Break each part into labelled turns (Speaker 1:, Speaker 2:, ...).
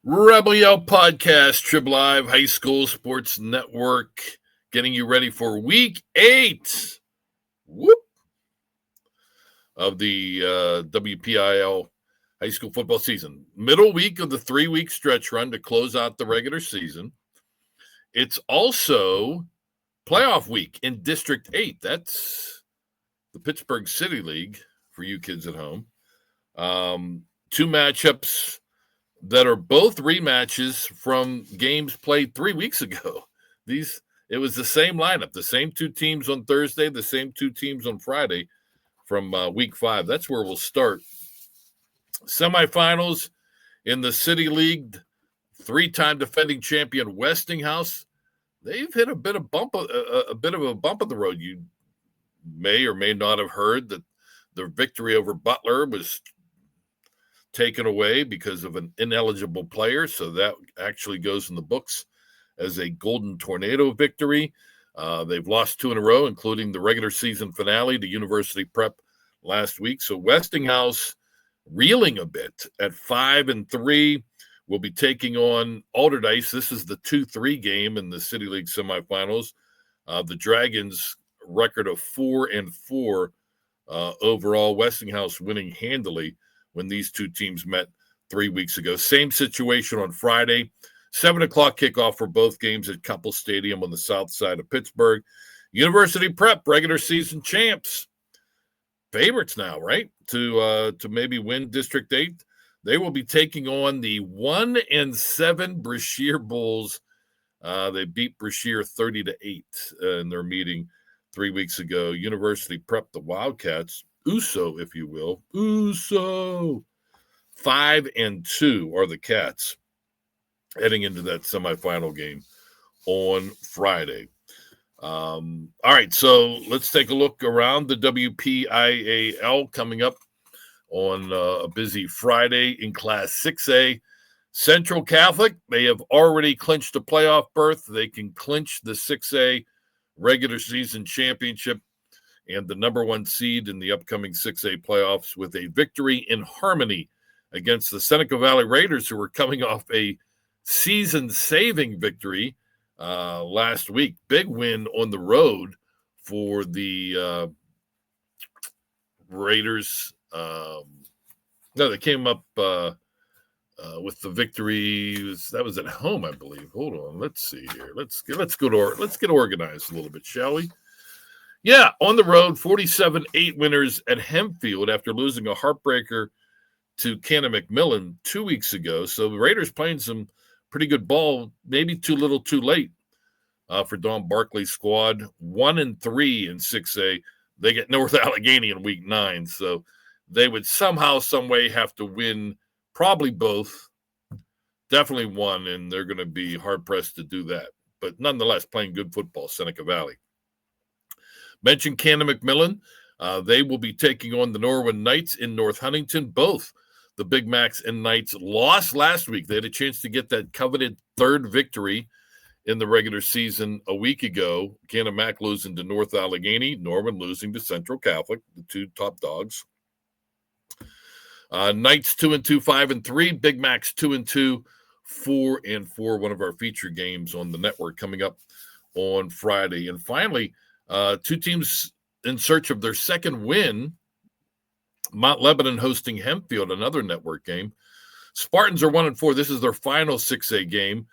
Speaker 1: WPIAL Podcast, Trib Live, High School Sports Network, getting you ready for Week 8 of the WPIAL High School Football season. Middle week of the 3-week stretch run to close out the regular season. It's also playoff week in District 8. That's the Pittsburgh City League for you kids at home. Two matchups that are both rematches from games played 3 weeks ago. It was the same lineup, the same two teams on Thursday, the same two teams on Friday from Week 5. That's where we'll start. Semifinals in the City League, 3-time defending champion Westinghouse. They've hit a bit of a bump of the road. You may or may not have heard that their victory over Butler was taken away because of an ineligible player, so that actually goes in the books as a Golden Tornado victory. They've lost 2 in a row, including the regular season finale to University Prep last week. So Westinghouse reeling a bit at 5-3. Will be taking on Alderdice. This is the 2-3 game in the City League semifinals. The Dragons record of 4-4 overall. Westinghouse winning handily when these two teams met 3 weeks ago. Same situation on Friday. 7 o'clock kickoff for both games at Couple Stadium on the south side of Pittsburgh. University Prep, regular season champs. Favorites now, right? To maybe win District 8. They will be taking on the 1-7 Brashear Bulls. They beat Brashear 30-8 in their meeting 3 weeks ago. University Prep, the Wildcats, USO, if you will. USO. 5-2 are the Cats heading into that semifinal game on Friday. All right, so let's take a look around the WPIAL coming up on a busy Friday in Class 6A. Central Catholic, they have already clinched a playoff berth. They can clinch the 6A regular season championship and the number 1 seed in the upcoming 6A playoffs with a victory in Harmony against the Seneca Valley Raiders, who were coming off a season-saving victory last week. Big win on the road for the Raiders. They came up with the victory. That was at home, I believe. Hold on, let's see here. Let's get organized a little bit, shall we? Yeah, on the road, 47-8 winners at Hempfield after losing a heartbreaker to Cannon McMillan 2 weeks ago. So the Raiders playing some pretty good ball, maybe too little too late for Don Barkley's squad. 1-3 in 6A. They get North Allegheny in Week 9, so they would somehow, some way have to win probably both, definitely one, and they're going to be hard-pressed to do that. But nonetheless, playing good football, Seneca Valley. Mentioned Cannon McMillan. They will be taking on the Norwin Knights in North Huntington. Both the Big Macs and Knights lost last week. They had a chance to get that coveted 3rd victory in the regular season a week ago. Cannon Mac losing to North Allegheny. Norman losing to Central Catholic, the 2 top dogs. Knights 2-2, 5-3. Big Macs 2-2, 4-4. One of our feature games on the network coming up on Friday. And finally, 2 teams in search of their second win. Mount Lebanon hosting Hempfield, another network game. Spartans are 1-4. This is their final 6A game.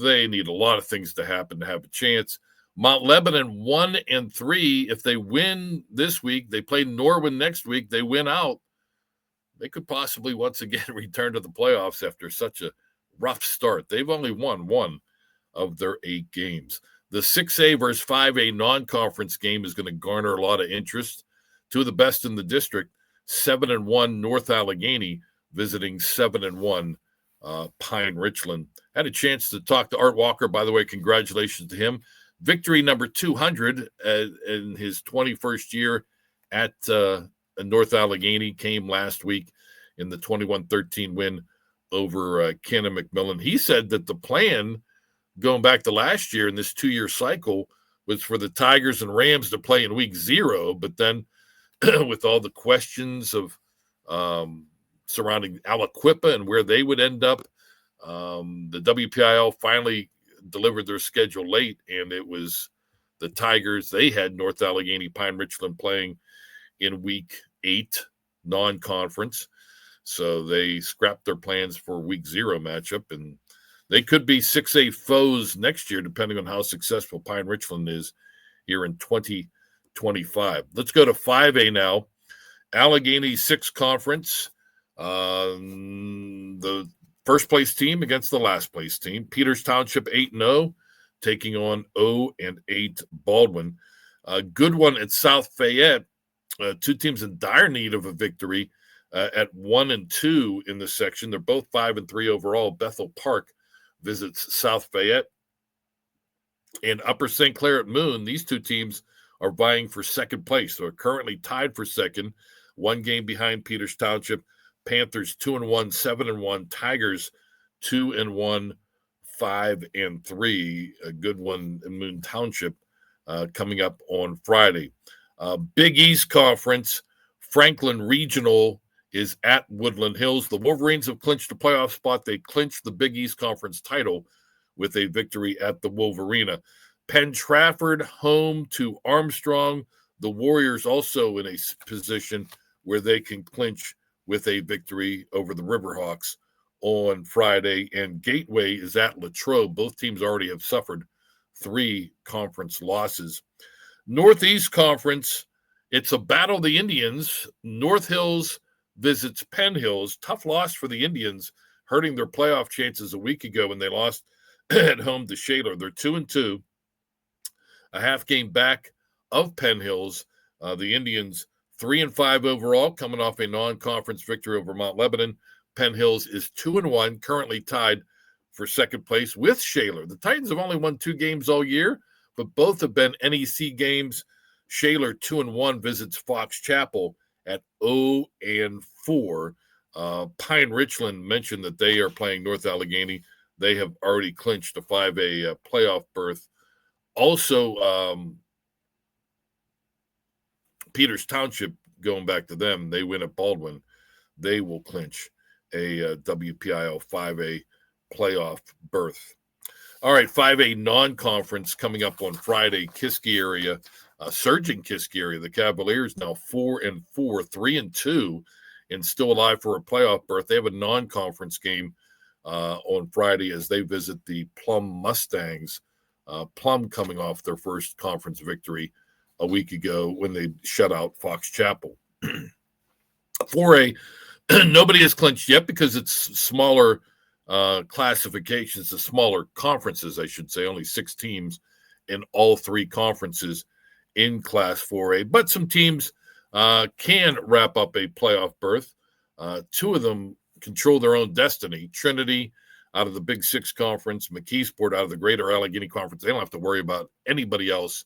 Speaker 1: They need a lot of things to happen to have a chance. Mount Lebanon 1-3. If they win this week, they play Norwin next week, they win out. They could possibly once again return to the playoffs after such a rough start. They've only won 1 of their 8 games. The 6A versus 5A non-conference game is going to garner a lot of interest. 2 of the best in the district, 7-1 North Allegheny visiting 7-1 Pine Richland. Had a chance to talk to Art Walker. By the way, congratulations to him. Victory number 200 in his 21st year at North Allegheny came last week in the 21-13 win over Cannon McMillan. He said that the plan going back to last year in this 2-year cycle was for the Tigers and Rams to play in week 0, but then with all the questions of surrounding Aliquippa and where they would end up, The WPIL finally delivered their schedule late, and it was the Tigers. They had North Allegheny Pine Richland playing in week 8, non-conference. So they scrapped their plans for week 0 matchup, and they could be 6A foes next year, depending on how successful Pine Richland is here in 2025. Let's go to 5A now. Allegheny 6 conference. The first place team against the last place team. Peters Township 8-0, taking on 0-8 Baldwin. A good one at South Fayette. 2 teams in dire need of a victory at 1-2 in the section. They're both 5-3 overall. Bethel Park visits South Fayette. And Upper St. Clair at Moon, these 2 teams are vying for second place. They're currently tied for second, 1 game behind Peters Township. Panthers 2-1, 7-1. Tigers 2-1, 5-3. A good one in Moon Township coming up on Friday. Big East Conference, Franklin Regional is at Woodland Hills. The Wolverines have clinched a playoff spot. They clinched the Big East Conference title with a victory at the Wolverina. Penn Trafford home to Armstrong. The Warriors also in a position where they can clinch with a victory over the Riverhawks on Friday. And Gateway is at Latrobe. Both teams already have suffered 3 conference losses. Northeast Conference, it's a battle of the Indians. North Hills visits Penn Hills. Tough loss for the Indians, hurting their playoff chances a week ago when they lost at home to Shaler. They're 2-2, a half game back of Penn Hills. The Indians 3-5 overall, coming off a non-conference victory over Mount Lebanon. Penn Hills is 2-1, currently tied for second place with Shaler. The Titans have only won 2 games all year, but both have been NEC games. Shaler 2-1 visits Fox Chapel at 0-4. Pine Richland mentioned that they are playing North Allegheny. They have already clinched a 5A playoff berth. Also, Peters Township, going back to them, they win at Baldwin. They will clinch a WPIL 5A playoff berth. All right, 5A non-conference coming up on Friday. Kiski area, surging Kiski area. The Cavaliers now 4-4, 3-2, and still alive for a playoff berth. They have a non-conference game on Friday as they visit the Plum Mustangs. Plum coming off their first conference victory a week ago when they shut out Fox Chapel. 4A, nobody has clinched yet because it's smaller classifications, the smaller conferences, I should say, only 6 teams in all 3 conferences in Class 4A. But some teams can wrap up a playoff berth. 2 of them control their own destiny. Trinity out of the Big 6 Conference, McKeesport out of the Greater Allegheny Conference. They don't have to worry about anybody else.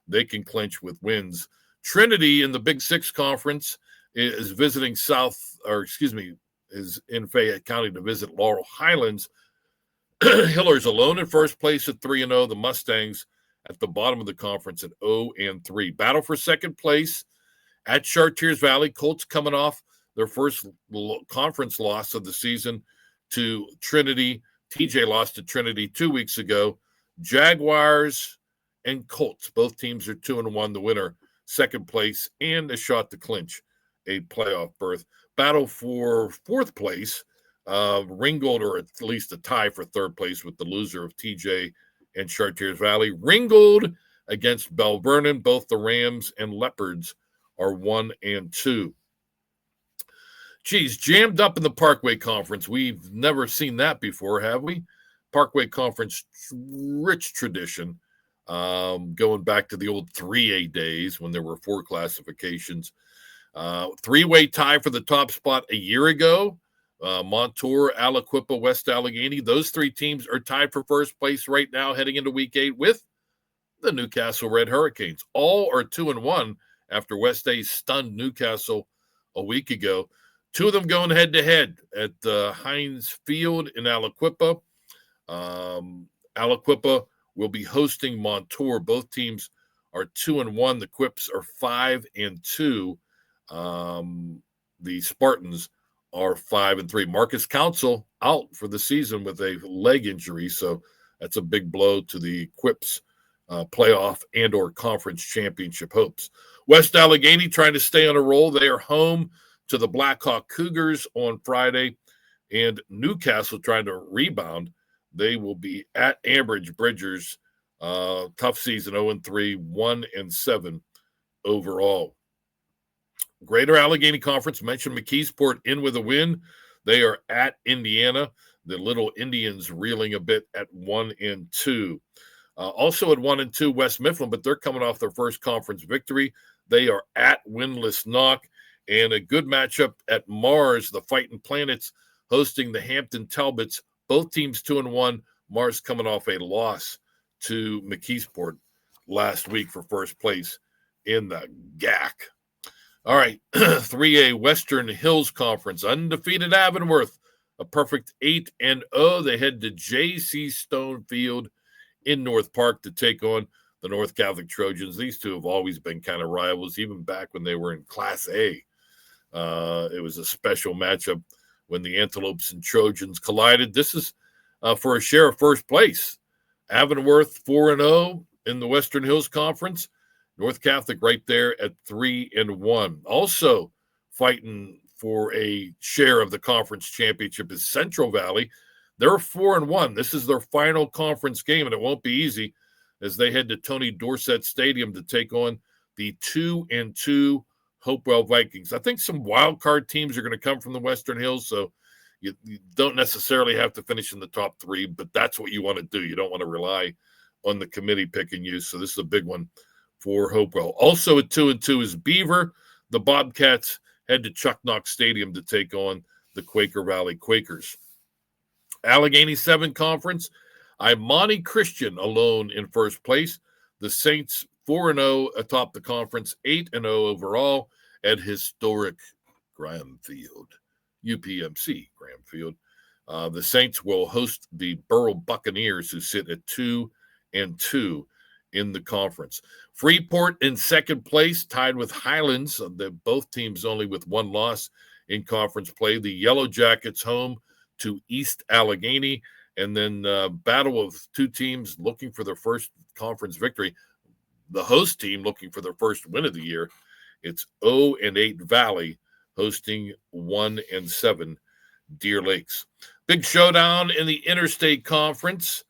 Speaker 1: They can clinch with wins. Trinity in the Big 6 Conference is visiting is in Fayette County to visit Laurel Highlands. Hiller's alone in first place at 3-0. The Mustangs at the bottom of the conference at 0-3. Battle for second place at Chartiers Valley. Colts coming off their first conference loss of the season to Trinity. TJ lost to Trinity 2 weeks ago. Jaguars and Colts, both teams are 2-1. The winner, second place, and a shot to clinch a playoff berth. Battle for fourth place, Ringgold, or at least a tie for third place with the loser of TJ and Chartiers Valley. Ringgold against Bell Vernon. Both the Rams and Leopards are 1-2. Geez, jammed up in the Parkway Conference. We've never seen that before, have we? Parkway Conference, rich tradition, going back to the old 3A days when there were 4 classifications. 3-way tie for the top spot a year ago. Montour, Aliquippa, West Allegheny. Those 3 teams are tied for first place right now heading into week 8 with the Newcastle Red Hurricanes. All are 2-1 after West A stunned Newcastle a week ago. 2 of them going head-to-head at Heinz Field in Aliquippa. Aliquippa will be hosting Montour. Both teams are 2-1. The Quips are 5-2. The Spartans are 5-3. Marcus Council out for the season with a leg injury, so that's a big blow to the Quips playoff and or conference championship hopes. West Allegheny trying to stay on a roll. They are home to the Blackhawk Cougars on Friday, and Newcastle trying to rebound. They will be at Ambridge Bridgers. Tough season, 0-3, 1-7 overall. Greater Allegheny Conference, mentioned McKeesport in with a win. They are at Indiana. The Little Indians reeling a bit at 1-2. Also at 1-2, West Mifflin, but they're coming off their first conference victory. They are at winless Knock. And a good matchup at Mars, the Fighting Planets hosting the Hampton Talbots. Both teams 2-1. Mars coming off a loss to McKeesport last week for first place in the GAC. All right, 3A Western Hills Conference, undefeated Avonworth, a perfect 8-0. They head to J.C. Stone Field in North Park to take on the North Catholic Trojans. These two have always been kind of rivals, even back when they were in Class A. It was a special matchup when the Antelopes and Trojans collided. This is for a share of first place. Avonworth 4-0 in the Western Hills Conference. North Catholic right there at 3-1. Also fighting for a share of the conference championship is Central Valley. They're 4-1. This is their final conference game, and it won't be easy as they head to Tony Dorsett Stadium to take on the 2-2 Hopewell Vikings. I think some wild card teams are going to come from the Western Hills, so you don't necessarily have to finish in the top three, but that's what you want to do. You don't want to rely on the committee picking you, so this is a big one for Hopewell. Also at 2-2 is Beaver. The Bobcats head to Chuck Knox Stadium to take on the Quaker Valley Quakers. Allegheny 7 Conference, Imani Christian alone in first place. The Saints 4-0 atop the conference, 8-0 overall at historic Graham Field, UPMC Graham Field. The Saints will host the Borough Buccaneers, who sit at 2-2 in the conference. Freeport in second place, tied with Highlands. Both teams only with one loss in conference play. The Yellow Jackets home to East Allegheny, and then battle of two teams looking for their first conference victory. The host team looking for their first win of the year. It's 0-8 Valley hosting 1-7 Deer Lakes. Big showdown in the Interstate Conference.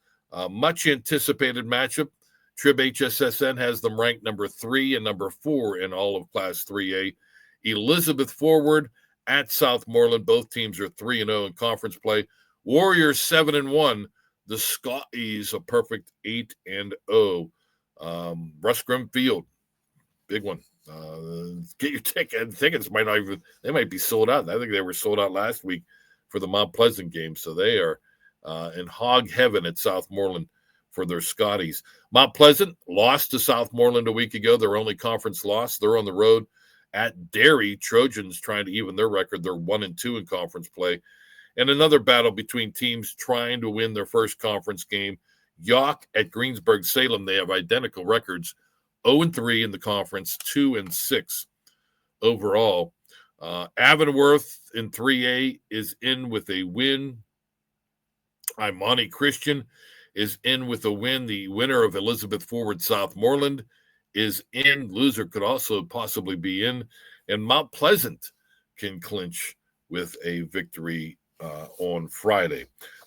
Speaker 1: Much anticipated matchup. Trib HSSN has them ranked number 3 and number 4 in all of Class 3A. Elizabeth Forward at Southmoreland. Both teams are 3-0 in conference play. Warriors 7-1. The Scotties a perfect 8-0. Russ Grimm Field, big one. Get your ticket. Tickets they might be sold out. I think they were sold out last week for the Mount Pleasant game. So they are in hog heaven at Southmoreland for their Scotties. Mount Pleasant lost to Southmoreland a week ago, their only conference loss. They're on the road at Derry. Trojans trying to even their record. They're 1-2 in conference play. And another battle between teams trying to win their first conference game. York at Greensburg-Salem. They have identical records, 0-3 in the conference, 2-6 overall. Avonworth in 3A is in with a win. Imani Christian is in with a win. The winner of Elizabeth Forward Southmoreland is in. Loser could also possibly be in. And Mount Pleasant can clinch with a victory on Friday.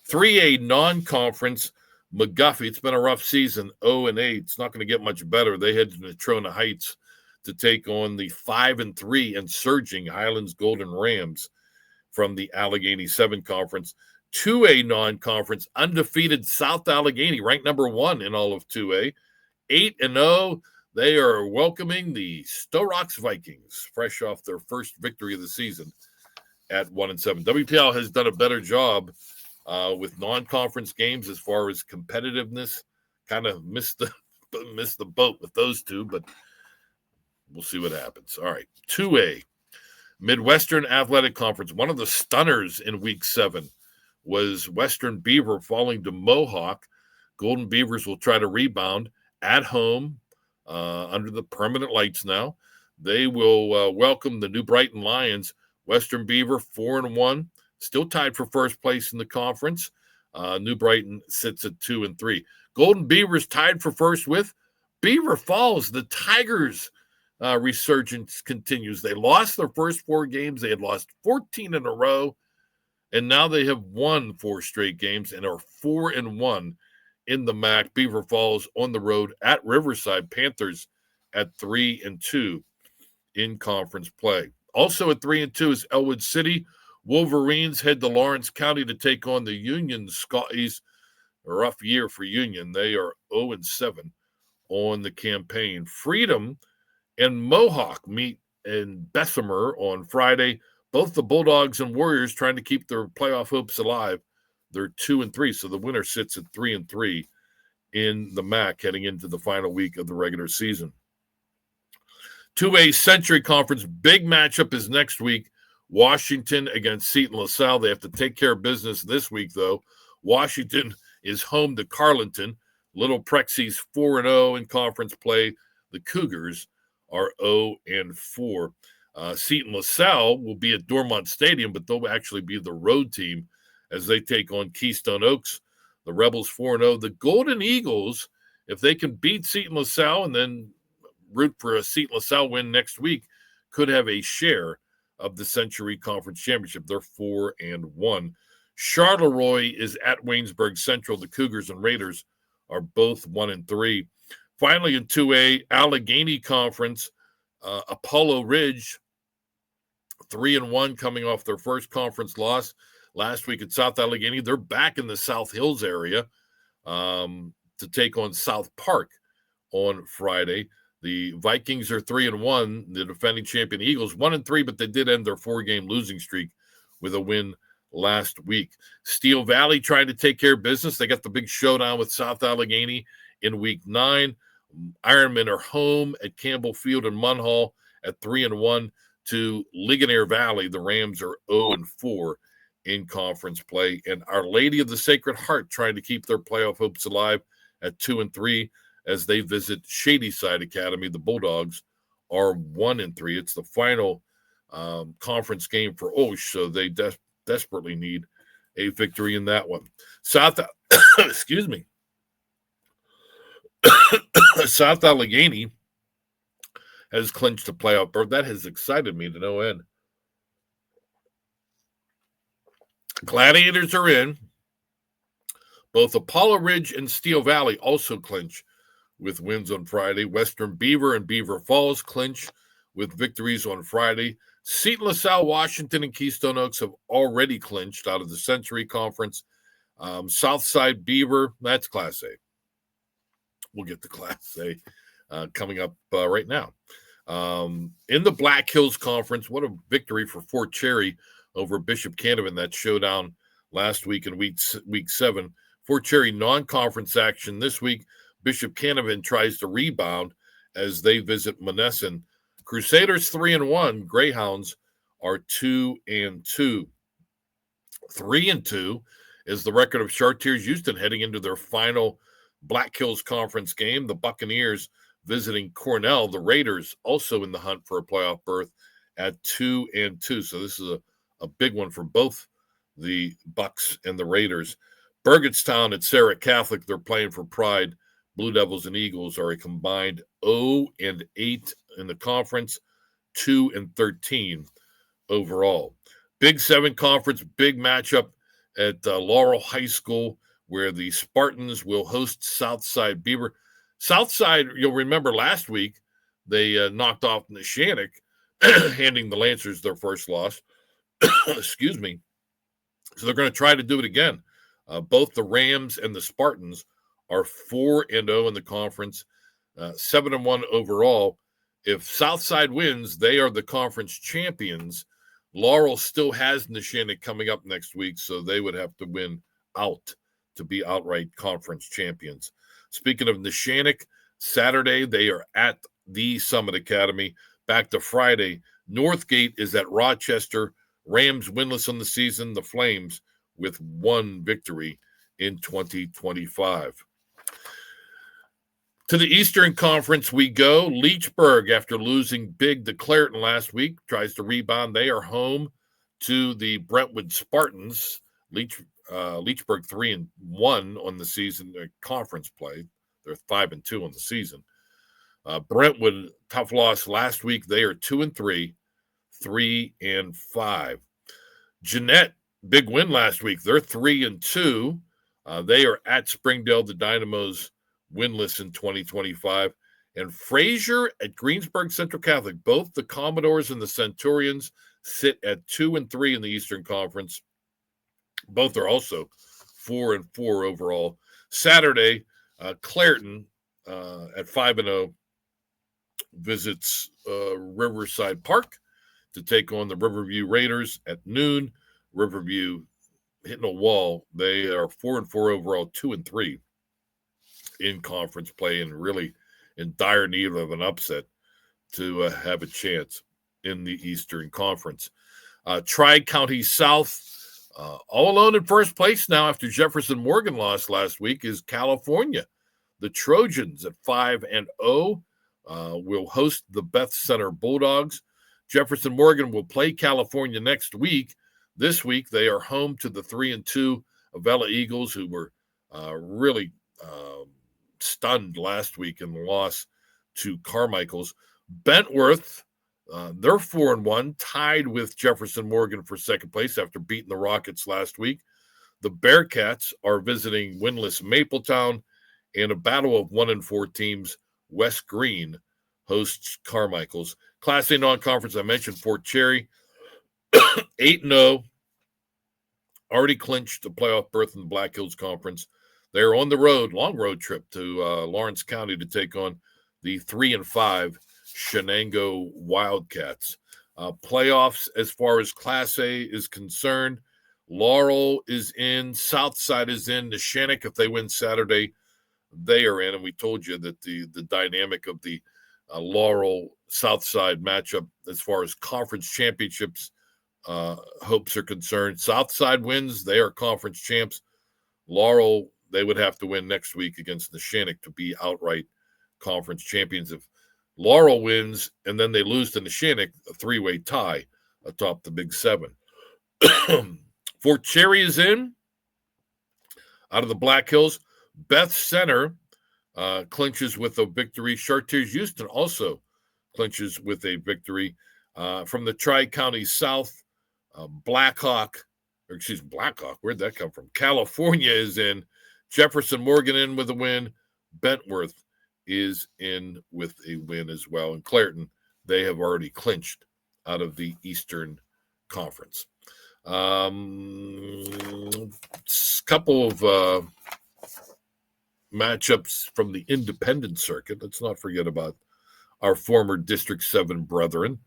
Speaker 1: 3A non-conference, McGuffey. It's been a rough season, 0-8. It's not going to get much better. They head to Natrona Heights to take on the 5-3 and surging Highlands Golden Rams from the Allegheny 7 Conference. 2A non-conference, undefeated South Allegheny, ranked number 1 in all of 2A. 8-0. They are welcoming the Stowe Rocks Vikings, fresh off their first victory of the season at 1-7. WPIAL has done a better job with non-conference games as far as competitiveness. Kind of missed the boat with those two, but we'll see what happens. All right, 2A, Midwestern Athletic Conference. One of the stunners in Week 7 was Western Beaver falling to Mohawk. Golden Beavers will try to rebound at home under the permanent lights now. They will welcome the New Brighton Lions. Western Beaver 4-1, still tied for first place in the conference. New Brighton sits at 2-3. Golden Beavers tied for first with Beaver Falls. The Tigers resurgence continues. They lost their first 4 games. They had lost 14 in a row, and now they have won 4 straight games and are 4-1 in the MAC. Beaver Falls on the road at Riverside. Panthers at 3-2 in conference play. Also at 3-2 is Elwood City. Wolverines head to Lawrence County to take on the Union Scotties. A rough year for Union. They are 0-7 on the campaign. Freedom and Mohawk meet in Bessemer on Friday. Both the Bulldogs and Warriors trying to keep their playoff hopes alive. They're 2-3, so the winner sits at 3-3 in the MAC heading into the final week of the regular season. 2A Century Conference, big matchup is next week. Washington against Seton LaSalle. They have to take care of business this week, though. Washington is home to Carleton. Little Prexy's 4-0 in conference play. The Cougars are 0-4. Seton LaSalle will be at Dormont Stadium, but they'll actually be the road team as they take on Keystone Oaks. The Rebels 4-0. The Golden Eagles, if they can beat Seton LaSalle and then root for a Seton LaSalle win next week, could have a share of the Century Conference Championship. They're 4-1. Charleroi is at Waynesburg Central. The Cougars and Raiders are both 1-3. Finally, in 2A, Allegheny Conference, Apollo Ridge, 3-1, coming off their first conference loss last week at South Allegheny. They're back in the South Hills area to take on South Park on Friday. The Vikings are 3-1. The defending champion Eagles 1-3, but they did end their 4-game losing streak with a win last week. Steel Valley trying to take care of business. They got the big showdown with South Allegheny in week 9. Ironmen are home at Campbell Field and Munhall at 3-1 to Ligonier Valley. The Rams are 0-4 in conference play. And Our Lady of the Sacred Heart trying to keep their playoff hopes alive at 2-3 as they visit Shadyside Academy. The Bulldogs are 1-3. It's the final conference game for Osh, so they desperately need a victory in that one. Excuse me. South Allegheny has clinched a playoff berth. That has excited me to no end. Gladiators are in. Both Apollo Ridge and Steel Valley also clinch with wins on Friday. Western Beaver and Beaver Falls clinch with victories on Friday. Seton LaSalle, Washington, and Keystone Oaks have already clinched out of the Century Conference. Southside Beaver, that's Class A. We'll get to Class A coming up right now. In the Black Hills Conference, what a victory for Fort Cherry over Bishop Canevin. That showdown last week in week 7. Fort Cherry non-conference action this week. Bishop Canevin tries to rebound as they visit Monessen. Crusaders 3-1. Greyhounds are 2-2. 3-2 is the record of Chartiers Houston heading into their final Black Hills Conference game. The Buccaneers visiting Cornell. The Raiders also in the hunt for a playoff berth at 2-2. So this is a big one for both the Bucks and the Raiders. Burgettstown at Sarah Catholic, they're playing for pride. Blue Devils and Eagles are a combined 0-8 in the conference, 2-13 overall. Big 7 conference, big matchup at Laurel High School, where the Spartans will host Southside Beaver. Southside, you'll remember last week, they knocked off Neshannock, handing the Lancers their first loss. Excuse me. So they're going to try to do it again. Both the Rams and the Spartans are 4-0 in the conference, 7-1 overall. If Southside wins, they are the conference champions. Laurel still has Neshannock coming up next week, so they would have to win out to be outright conference champions. Speaking of Neshannock, Saturday they are at the Summit Academy. Back to Friday, Northgate is at Rochester. Rams winless on the season. The Flames with 1 victory in 2025. To the Eastern Conference we go. Leechburg, after losing big to Clareton last week, tries to rebound. They are home to the Brentwood Spartans. Leechburg 3-1 on the season. Conference play. They're 5-2 on the season. Brentwood, tough loss last week. They are 2-3, 3-5. Jeanette, big win last week. They're 3-2. They are at Springdale. The Dynamos winless in 2025. And Fraser at Greensburg Central Catholic. Both the Commodores and the Centurions sit at 2-3 in the Eastern Conference. Both are also 4-4 overall. Saturday, Clairton at 5-0 visits Riverside Park to take on the Riverview Raiders at noon. Riverview hitting a wall. They are 4-4 overall, 2-3 in conference play, and really in dire need of an upset to have a chance in the Eastern Conference. Tri-County South, all alone in first place now after Jefferson Morgan lost last week, is California. The Trojans at 5-0 will host the Beth Center Bulldogs. Jefferson Morgan will play California next week. This week, they are home to the 3-2 Avella Eagles, who were really stunned last week in the loss to Carmichael's. Bentworth, they're 4-1, tied with Jefferson Morgan for second place after beating the Rockets last week. The Bearcats are visiting winless Mapletown. In a battle of 1-4 teams, West Green hosts Carmichael's. Class A non-conference, I mentioned Fort Cherry, 8-0, already clinched a playoff berth in the Black Hills Conference. They're on the road, long road trip to Lawrence County to take on the 3-5 Shenango Wildcats. Playoffs as far as Class A is concerned, Laurel is in, Southside is in, Neshannock, if they win Saturday, they are in. And we told you that the dynamic of the Laurel Southside matchup as far as conference championships hopes are concerned. Southside wins, they are conference champs. Laurel, they would have to win next week against Neshannock to be outright conference champions. If Laurel wins and then they lose to Neshannock, a three-way tie atop the Big Seven. Fort Cherry is in out of the Black Hills. Beth Center clinches with a victory. Chartiers Houston also clinches with a victory. From the Tri-County South, Blackhawk, where'd that come from? California is in. Jefferson Morgan in with a win. Bentworth is in with a win as well. And Clairton, they have already clinched out of the Eastern Conference. Couple of matchups from the independent circuit. Let's not forget about our former District 7 brethren.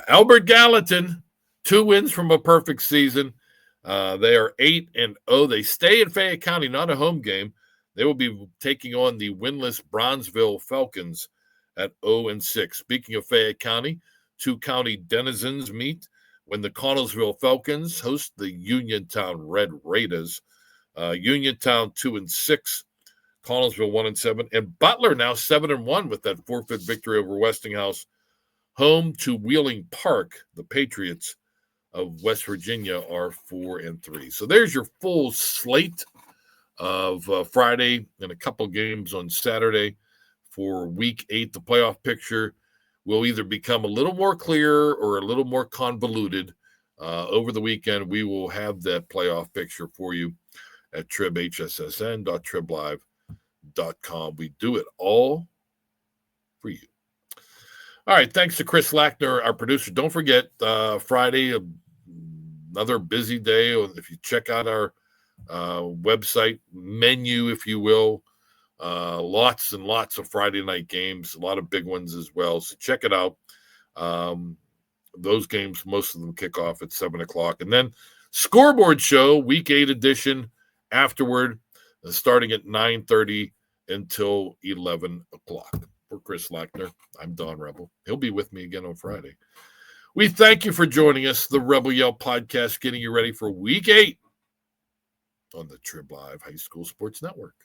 Speaker 1: Albert Gallatin, 2 wins from a perfect season. They are 8-0. They stay in Fayette County, not a home game. They will be taking on the winless Bronzeville Falcons at 0-6. Speaking of Fayette County, 2 county denizens meet when the Connellsville Falcons host the Uniontown Red Raiders. Uniontown 2-6, Connellsville 1-7, and Butler now 7-1 with that forfeit victory over Westinghouse. Home to Wheeling Park, the Patriots of West Virginia are 4-3. So there's your full slate of Friday and a couple games on Saturday for Week 8. The playoff picture will either become a little more clear or a little more convoluted. Over the weekend, we will have that playoff picture for you at tribhssn.triblive.com. We do it all for you. All right, thanks to Chris Lackner, our producer. Don't forget, Friday, another busy day. If you check out our website menu, if you will, lots and lots of Friday night games, a lot of big ones as well. So check it out. Those games, most of them kick off at 7 o'clock. And then Scoreboard Show, Week 8 edition, afterward, starting at 9:30 until 11 o'clock. For Chris Lackner, I'm Don Rebel. He'll be with me again on Friday. We thank you for joining us, the Rebel Yell Podcast, getting you ready for Week 8 on the Trib Live High School Sports Network.